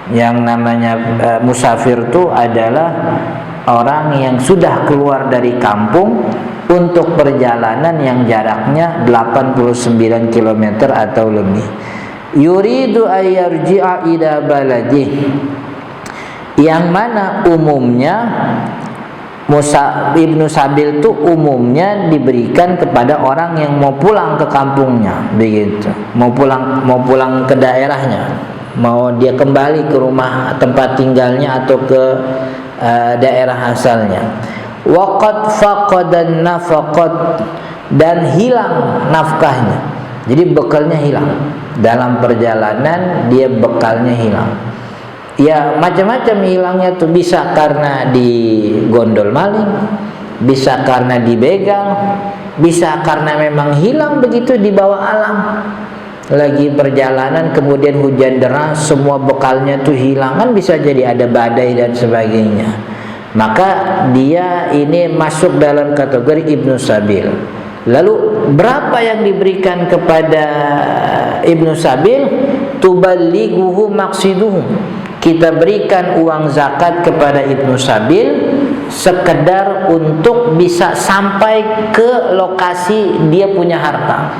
Yang namanya musafir itu adalah orang yang sudah keluar dari kampung untuk perjalanan yang jaraknya 89 km atau lebih. Yuridu ayyarji'a ila baladih, yang mana umumnya ibnu sabil itu umumnya diberikan kepada orang yang mau pulang ke kampungnya, begitu. Mau pulang ke daerahnya, mau dia kembali ke rumah tempat tinggalnya atau ke daerah asalnya. Waqad faqadan nafaqat, dan hilang nafkahnya. Jadi bekalnya hilang. Dalam perjalanan dia bekalnya hilang. Ya macam-macam hilangnya tuh, bisa karena digondol maling, bisa karena dibegal, bisa karena memang hilang begitu di bawah alam. Lagi perjalanan kemudian hujan deras, semua bekalnya tuh hilang, kan bisa jadi ada badai dan sebagainya. Maka dia ini masuk dalam kategori ibnu sabil. Lalu berapa yang diberikan kepada ibnu sabil? Tuballighuhu maqsiduhu. Kita berikan uang zakat kepada ibnu sabil sekedar untuk bisa sampai ke lokasi dia punya harta.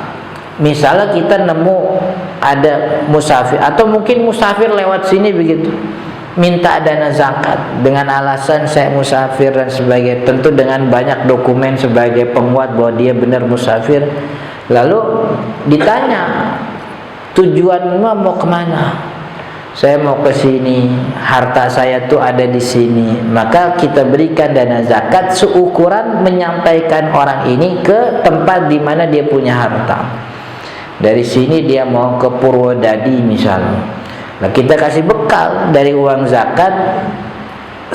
Misalnya kita nemu ada musafir, atau mungkin musafir lewat sini begitu, minta dana zakat dengan alasan saya musafir dan sebagainya, tentu dengan banyak dokumen sebagai penguat bahwa dia benar musafir. Lalu ditanya, tujuanmu mau kemana? Saya mau ke sini, harta saya tuh ada di sini. Maka kita berikan dana zakat seukuran menyampaikan orang ini ke tempat di mana dia punya harta. Dari sini dia mau ke Purwodadi misalnya. Nah, kita kasih bekal dari uang zakat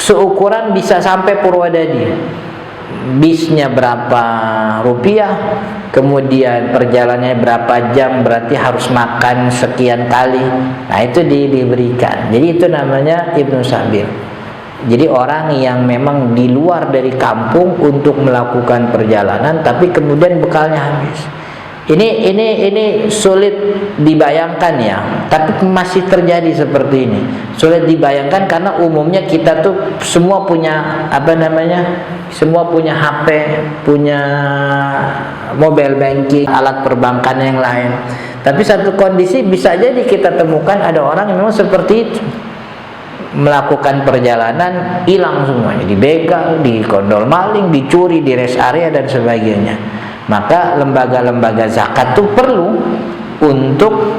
seukuran bisa sampai Purwodadi. Bisnya berapa rupiah, kemudian perjalanannya berapa jam, berarti harus makan sekian kali. Nah, itu diberikan. Jadi itu namanya ibnu sabil. Jadi orang yang memang di luar dari kampung untuk melakukan perjalanan, tapi kemudian bekalnya habis. Ini sulit dibayangkan ya, tapi masih terjadi seperti ini. Sulit dibayangkan karena umumnya kita tuh semua punya semua punya HP, punya mobile banking, alat perbankan yang lain. Tapi satu kondisi bisa jadi kita temukan ada orang yang memang seperti itu, melakukan perjalanan hilang semuanya, dibegal, dikondol maling, dicuri di rest area dan sebagainya. Maka lembaga-lembaga zakat itu perlu untuk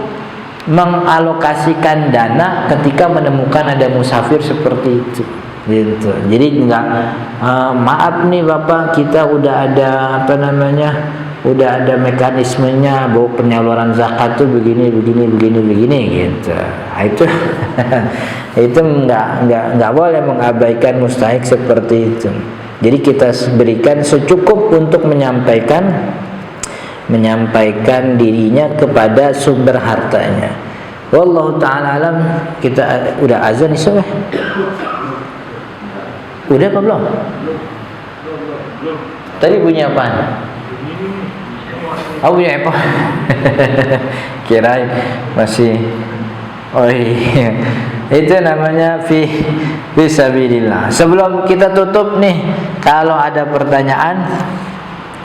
mengalokasikan dana ketika menemukan ada musafir seperti itu, gitu. Jadi enggak maaf nih Bapak, kita udah ada udah ada mekanismenya bahwa penyaluran zakat tuh begini gitu. Nah, itu itu enggak boleh mengabaikan mustahik seperti itu. Jadi kita berikan secukup untuk menyampaikan dirinya kepada sumber hartanya. Wallahu ta'ala alam. Kita udah azan isu. Udah apa belum? Tadi bunyi apaan? Oh, bunyi apa? Kirain masih. Oh iya. Itu namanya fi sabilillah. Sebelum kita tutup nih, kalau ada pertanyaan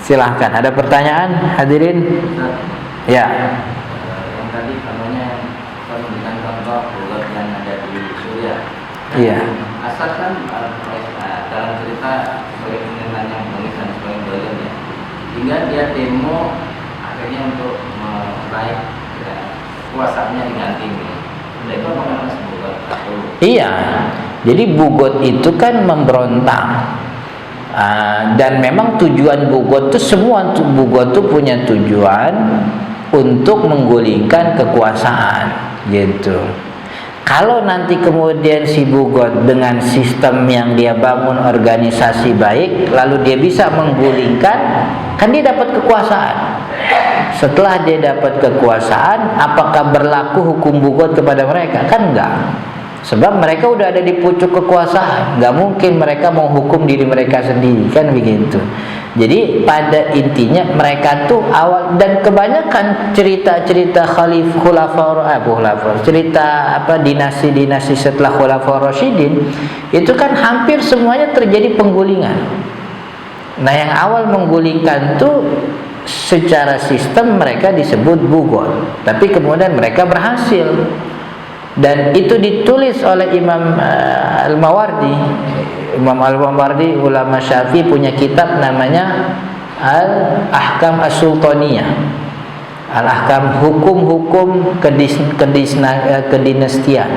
silahkan. Ada pertanyaan hadirin? Ya.
Yang tadi namanya memberikan contoh bulat yang ada di Suriah.
Iya.
Asalkan dalam cerita sebagai pemerintahan yang bagus dan sebagai dolen ya, hingga dia demo akhirnya untuk meraih kuasanya diganti. Nah, itu apa bugot?
Iya. Jadi bugot itu kan memberontak. Dan memang tujuan bugot itu semua bugot itu punya tujuan untuk menggulingkan kekuasaan gitu. Kalau nanti kemudian si bugot dengan sistem yang dia bangun organisasi baik, lalu dia bisa menggulingkan, kan dia dapat kekuasaan. Setelah dia dapat kekuasaan, apakah berlaku hukum bugot kepada mereka? Kan enggak. Sebab mereka udah ada di pucuk kekuasaan, nggak mungkin mereka mau hukum diri mereka sendiri, kan begitu. Jadi pada intinya mereka tuh awal, dan kebanyakan cerita-cerita cerita dinasti-dinasti setelah Khulafaur Rasyidin itu kan hampir semuanya terjadi penggulingan. Nah, yang awal menggulingkan tuh secara sistem mereka disebut bugot, tapi kemudian mereka berhasil. Dan itu ditulis oleh Imam Al-Mawardi. Imam Al-Mawardi ulama Syafi'i punya kitab namanya Al-Ahkam As-Sultaniyah. Al-Ahkam, hukum-hukum kedinastian,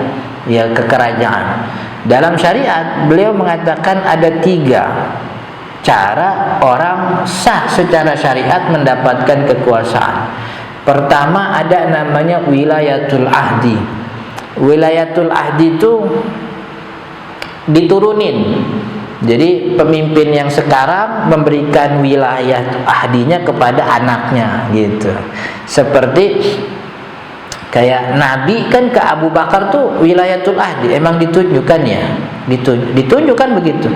ya, kekerajaan. Dalam syariat beliau mengatakan ada 3 cara orang sah secara syariat mendapatkan kekuasaan. Pertama ada namanya wilayatul ahdi. Wilayatul ahdi itu diturunin. Jadi pemimpin yang sekarang memberikan wilayah ahdinya kepada anaknya gitu. Seperti kayak Nabi kan ke Abu Bakar tuh wilayatul ahdi, emang ditunjukkan ya. Ditunjukkan begitu.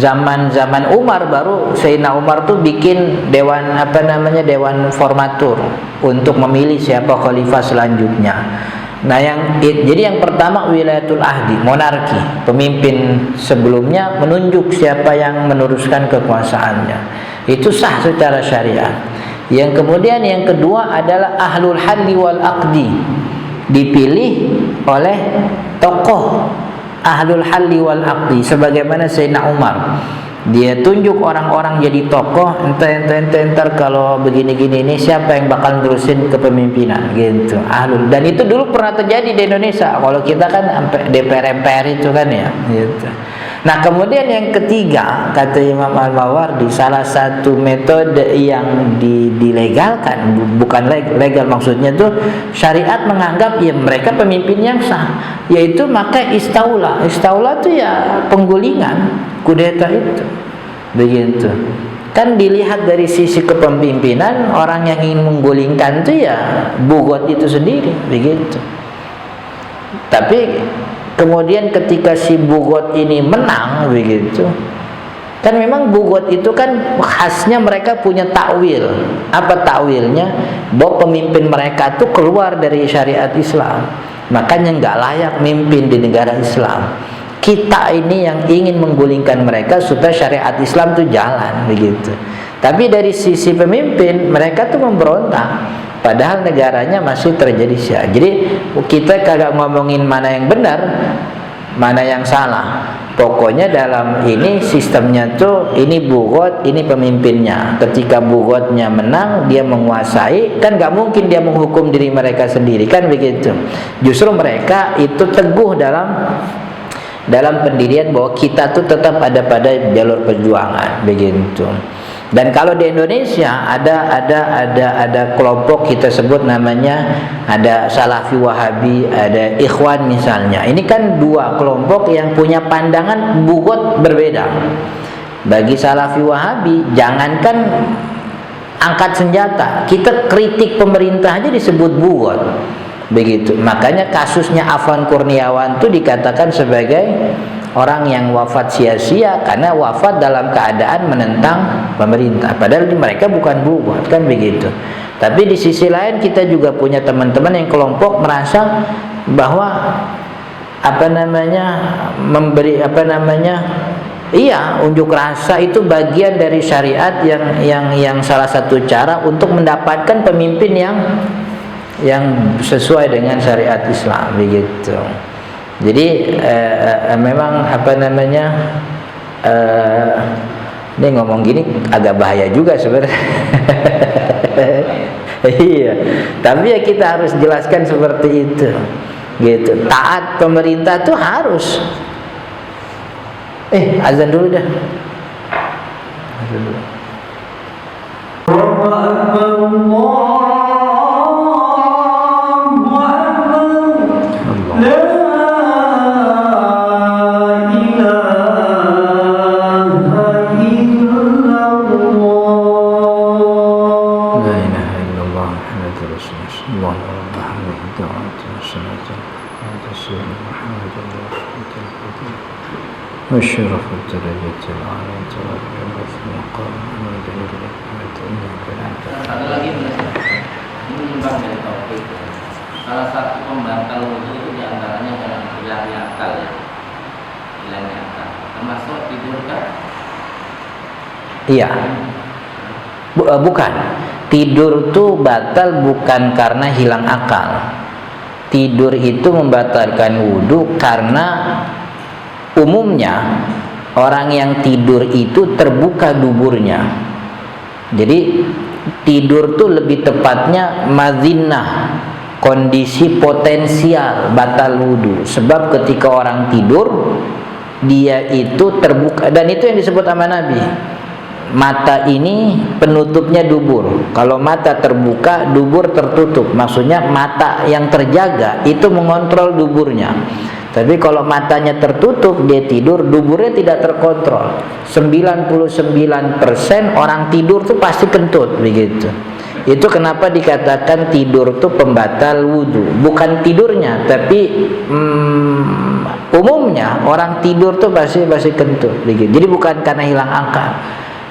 Zaman Umar baru Sayyidina Umar tuh bikin dewan dewan formatur untuk memilih siapa khalifah selanjutnya. Nah, jadi yang pertama wilayatul ahdi, monarki. Pemimpin sebelumnya menunjuk siapa yang meneruskan kekuasaannya. Itu sah secara syariat. Yang kemudian yang kedua adalah ahlul halli wal aqdi. Dipilih oleh tokoh ahlul halli wal aqdi sebagaimana Sayyidina Umar. Dia tunjuk orang-orang jadi tokoh, entar kalau begini-gini ini siapa yang bakal nerusin kepemimpinan gitu. Dan itu dulu pernah terjadi di Indonesia. Kalau kita kan sampai DPR MPR itu kan ya gitu. Nah, kemudian yang ketiga kata Imam Al-Mawardi, salah satu metode yang dilegalkan, bukan legal maksudnya tuh syariat menganggap ya mereka pemimpin yang sah, yaitu maka istaula. Istaula tuh ya penggulingan, kudeta itu. Begitu. Kan dilihat dari sisi kepemimpinan, orang yang ingin menggulingkan itu ya bugot itu sendiri, begitu. Tapi kemudian ketika si bugot ini menang begitu, kan memang bugot itu kan khasnya mereka punya takwil. Apa takwilnya? Bahwa pemimpin mereka itu keluar dari syariat Islam, makanya nggak layak mimpin di negara Islam. Kita ini yang ingin menggulingkan mereka supaya syariat Islam itu jalan begitu. Tapi dari sisi pemimpin mereka tuh memberontak, padahal negaranya masih terjadi syiah. Jadi kita kagak ngomongin mana yang benar, mana yang salah. Pokoknya dalam ini sistemnya tuh ini bugot, ini pemimpinnya. Ketika bugotnya menang, dia menguasai, kan nggak mungkin dia menghukum diri mereka sendiri, kan begitu. Justru mereka itu teguh dalam pendirian bahwa kita tuh tetap ada pada jalur perjuangan begitu. Dan kalau di Indonesia ada kelompok kita sebut namanya ada Salafi Wahabi, ada Ikhwan misalnya. Ini kan 2 kelompok yang punya pandangan bugot berbeda. Bagi Salafi Wahabi, jangankan angkat senjata, kita kritik pemerintah aja disebut bugot. Begitu. Makanya kasusnya Afwan Kurniawan itu dikatakan sebagai orang yang wafat sia-sia karena wafat dalam keadaan menentang pemerintah. Padahal mereka bukan bugot, kan begitu. Tapi di sisi lain kita juga punya teman-teman yang kelompok merasa bahwa iya, unjuk rasa itu bagian dari syariat yang salah satu cara untuk mendapatkan pemimpin yang sesuai dengan syariat Islam, begitu. Jadi memang ini ngomong gini agak bahaya juga sebenarnya. Iya, tapi ya kita harus jelaskan seperti itu, gitu. Taat pemerintah tuh harus. Azan dulu dah. Azan dulu. وشرف الدرجة العالى تربية مقام
Satu lagi ini menyimpang dari topik. Salah satu pembatal wudhu itu diantaranya adalah hilangnya akal, ya. Hilangnya akal, termasuk tidur kan?
Iya. Bukan. Tidur itu batal bukan karena hilang akal. Tidur itu membatalkan wudhu karena umumnya orang yang tidur itu terbuka duburnya. Jadi tidur tuh lebih tepatnya mazinnah, kondisi potensial batal wudu. Sebab ketika orang tidur dia itu terbuka, dan itu yang disebut sama Nabi. Mata ini penutupnya dubur. Kalau mata terbuka, dubur tertutup. Maksudnya mata yang terjaga itu mengontrol duburnya. Tapi kalau matanya tertutup, dia tidur, duburnya tidak terkontrol. 99% orang tidur tuh pasti kentut, begitu. Itu kenapa dikatakan tidur tuh pembatal wudhu. Bukan tidurnya, tapi umumnya orang tidur tuh pasti kentut, begitu. Jadi bukan karena hilang akal.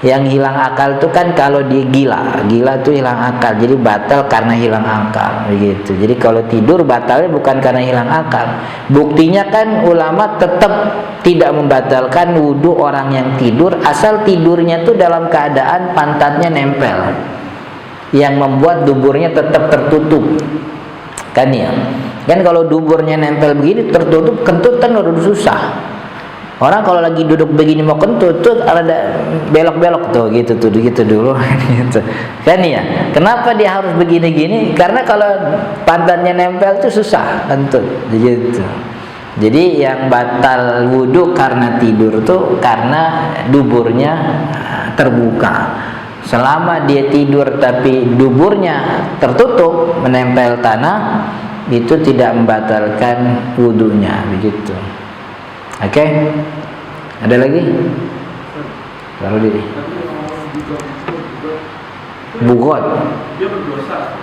Yang hilang akal itu kan kalau dia gila tuh hilang akal, jadi batal karena hilang akal, begitu. Jadi kalau tidur batalnya bukan karena hilang akal. Buktinya kan ulama tetap tidak membatalkan wudhu orang yang tidur asal tidurnya tuh dalam keadaan pantatnya nempel, yang membuat duburnya tetap tertutup, kan ya? Kan kalau duburnya nempel begini tertutup, kentut kan udah susah. Orang kalau lagi duduk begini mau kentut tuh ada belok-belok tuh gitu dulu gitu. Kan ya? Kenapa dia harus begini-gini? Karena kalau pantatnya nempel tuh susah kentut gitu. Jadi yang batal wudhu karena tidur tuh karena duburnya terbuka. Selama dia tidur tapi duburnya tertutup menempel tanah, itu tidak membatalkan wudhunya, begitu. Oke, ada lagi? Taruh di bugot.
Dia berdosa.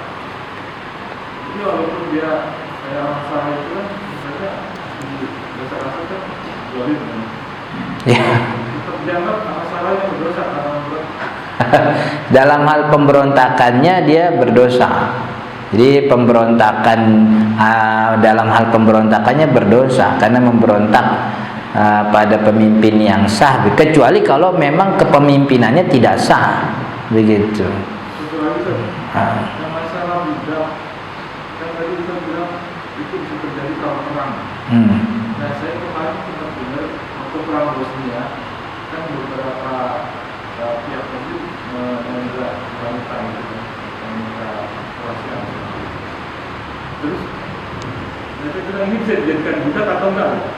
Jadi walaupun dia kayak masalah itu kan, misalnya dosa-dosa kan zalim kan.
Ya.
Tetap dianggap masalah yang berdosa karena
dalam hal pemberontakannya dia berdosa. Jadi pemberontakan dalam hal pemberontakannya berdosa karena memberontak pada pemimpin yang sah, kecuali kalau memang kepemimpinannya tidak sah, begitu.
Yang masalah budak, kan tadi kita bilang itu bisa terjadi kalau perang. Nah saya kemarin sempat dengar waktu perang Bosnia kan beberapa pihak tadi menembak wanita itu, wanita Kroasia. Terus saya kira ini bisa dijadikan budak atau enggak?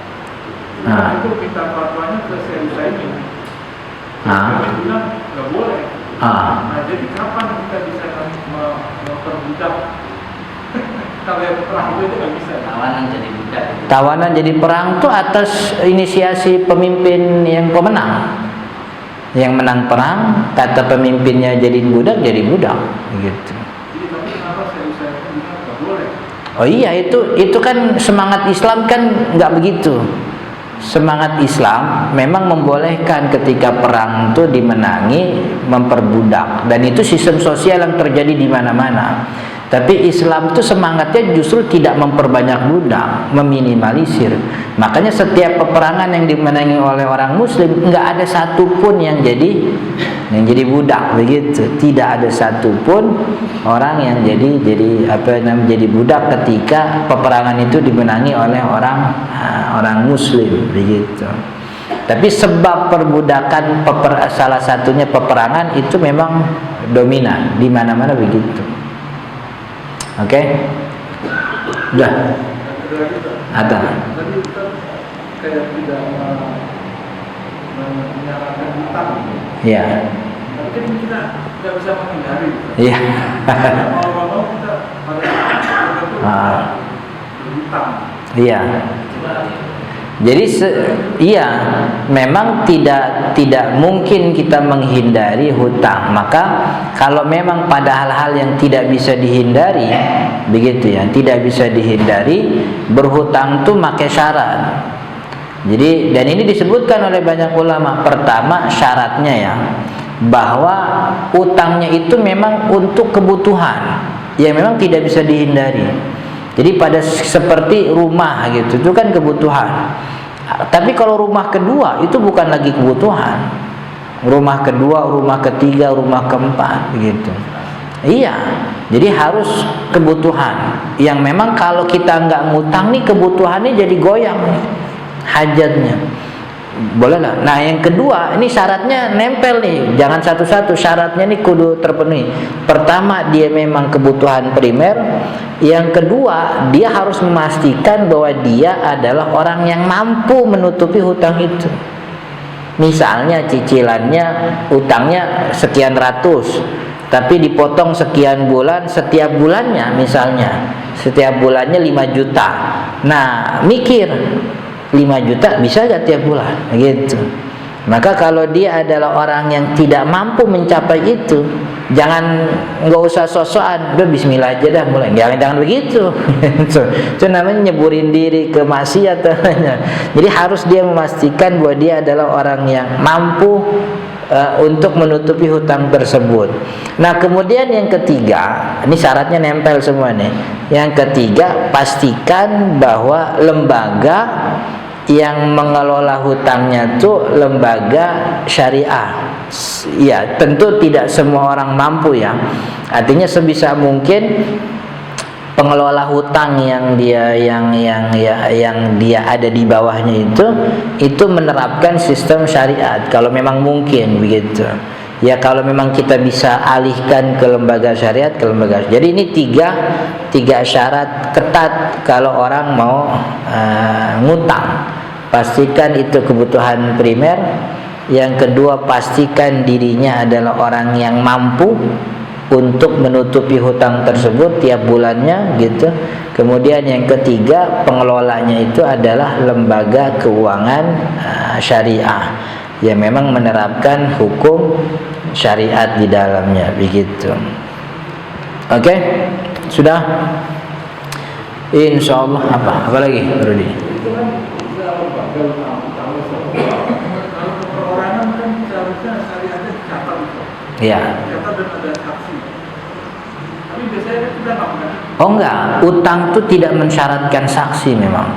Itu minta fatwanya ke Syekh ini. Kami bilang nggak boleh. Nah jadi kapan kita bisa memperbudak? Kalau yang perang itu nggak bisa.
Tawanan jadi budak.
Tawanan jadi perang itu atas inisiasi pemimpin yang pemenang. Yang menang perang, kata pemimpinnya jadiin budak, jadi budak, gitu.
Jadi tapi kenapa saya bilang nggak boleh?
Oh iya, itu kan semangat Islam kan nggak begitu. Semangat Islam memang membolehkan ketika perang itu dimenangi, memperbudak, dan itu sistem sosial yang terjadi di mana-mana. Tapi Islam itu semangatnya justru tidak memperbanyak budak, meminimalisir. Makanya setiap peperangan yang dimenangi oleh orang Muslim nggak ada satupun yang jadi budak, begitu. Tidak ada satupun orang yang jadi budak ketika peperangan itu dimenangi oleh orang Muslim, begitu. Tapi sebab perbudakan salah satunya peperangan itu memang dominan di mana-mana, begitu. Oke, udah. Ada.
Tadi kita kayak tidak menyarankan hutang.
Iya.
Tapi kan kita tidak bisa menghindari.
Iya.
Mau kita pada berhutang.
Iya. Jadi iya, memang tidak mungkin kita menghindari hutang. Maka kalau memang pada hal-hal yang tidak bisa dihindari, begitu ya, tidak bisa dihindari, berhutang tuh pakai syarat. Jadi, dan ini disebutkan oleh banyak ulama. Pertama, syaratnya ya, bahwa utangnya itu memang untuk kebutuhan yang memang tidak bisa dihindari. Jadi pada seperti rumah gitu, itu kan kebutuhan. Tapi kalau rumah kedua itu bukan lagi kebutuhan. Rumah kedua, rumah ketiga, rumah keempat begitu. Iya. Jadi harus kebutuhan yang memang kalau kita nggak ngutang nih, kebutuhannya jadi goyang nih, hajatnya. Boleh lah. Nah yang kedua, ini syaratnya nempel nih, jangan satu-satu, syaratnya nih kudu terpenuhi. Pertama, dia memang kebutuhan primer. Yang kedua, dia harus memastikan bahwa dia adalah orang yang mampu menutupi hutang itu. Misalnya cicilannya, utangnya sekian ratus, tapi dipotong sekian bulan, setiap bulannya misalnya setiap bulannya 5 juta. Nah mikir, 5 juta bisa gak tiap bulan, gitu. Maka kalau dia adalah orang yang tidak mampu mencapai itu, nggak usah sosokan, udah bismillah aja dah mulai. Jangan begitu. Itu namanya nyeburin diri ke maksiat. Jadi harus dia memastikan bahwa dia adalah orang yang mampu untuk menutupi hutang tersebut. Nah kemudian yang ketiga, ini syaratnya nempel semua nih. Yang ketiga, pastikan bahwa lembaga yang mengelola hutangnya itu lembaga syariah. Ya, tentu tidak semua orang mampu ya. Artinya sebisa mungkin pengelola hutang yang dia ada di bawahnya itu menerapkan sistem syariat kalau memang mungkin begitu. Ya kalau memang kita bisa alihkan ke lembaga syariat, ke lembaga. Jadi ini tiga syarat ketat kalau orang mau ngutang. Pastikan itu kebutuhan primer. Yang kedua, pastikan dirinya adalah orang yang mampu untuk menutupi hutang tersebut tiap bulannya gitu. Kemudian yang ketiga, pengelolanya itu adalah lembaga keuangan syariah yang memang menerapkan hukum syariat di dalamnya begitu. Oke? Sudah? Insyaallah apa lagi, Rudi?
Itu kan bisa lembaga kalau perorangan kan seharusnya syariatnya dicatat itu.
Iya.
Dicatat dan ada saksi. Tapi biasanya kan kita nggak.
Oh enggak, utang itu tidak mensyaratkan saksi memang.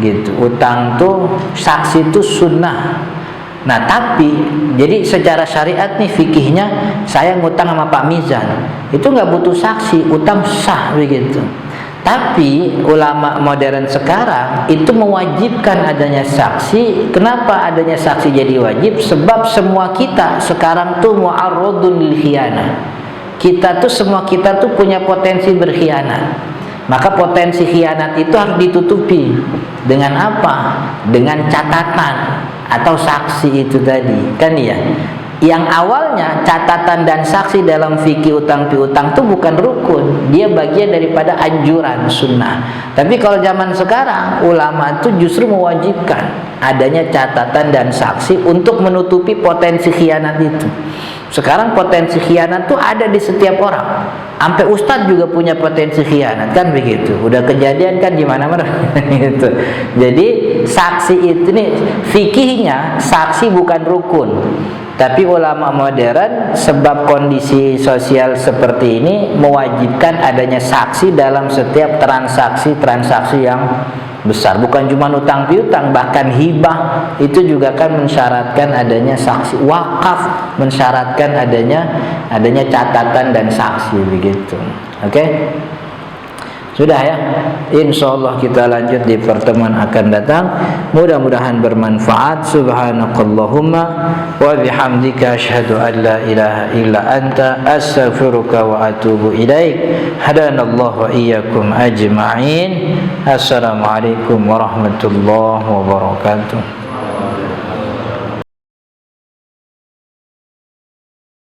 Gitu. Utang tuh saksi itu sunnah. Nah tapi jadi secara syariat nih fikihnya, saya ngutang sama Pak Mizan itu nggak butuh saksi, utang sah begitu. Tapi ulama modern sekarang itu mewajibkan adanya saksi. Kenapa adanya saksi jadi wajib? Sebab semua kita sekarang tuh mu'arradun lil khianah. Semua kita tuh punya potensi berkhianat. Maka potensi khianat itu harus ditutupi dengan apa? Dengan catatan atau saksi itu tadi, kan ya. Yang awalnya catatan dan saksi dalam fikih utang piutang itu bukan rukun, dia bagian daripada anjuran sunnah. Tapi kalau zaman sekarang ulama itu justru mewajibkan adanya catatan dan saksi untuk menutupi potensi khianat itu. Sekarang potensi khianat tuh ada di setiap orang. Sampai ustadz juga punya potensi khianat, kan begitu. Udah kejadian kan di mana-mana gitu. Jadi saksi itu nih fikihnya saksi bukan rukun. Tapi ulama modern sebab kondisi sosial seperti ini mewajibkan adanya saksi dalam setiap transaksi yang besar. Bukan cuma utang piutang, bahkan hibah itu juga kan mensyaratkan adanya saksi. Wakaf mensyaratkan adanya catatan dan saksi, begitu. Oke? Sudah ya, insyaallah kita lanjut di pertemuan akan datang. Mudah-mudahan bermanfaat. Subhanakallahumma wa bihamdika asyhadu an la ilaha illa anta astaghfiruka wa atubu ilaik. Hadanallahu wa iyyakum ajma'in. Assalamualaikum warahmatullahi wabarakatuh.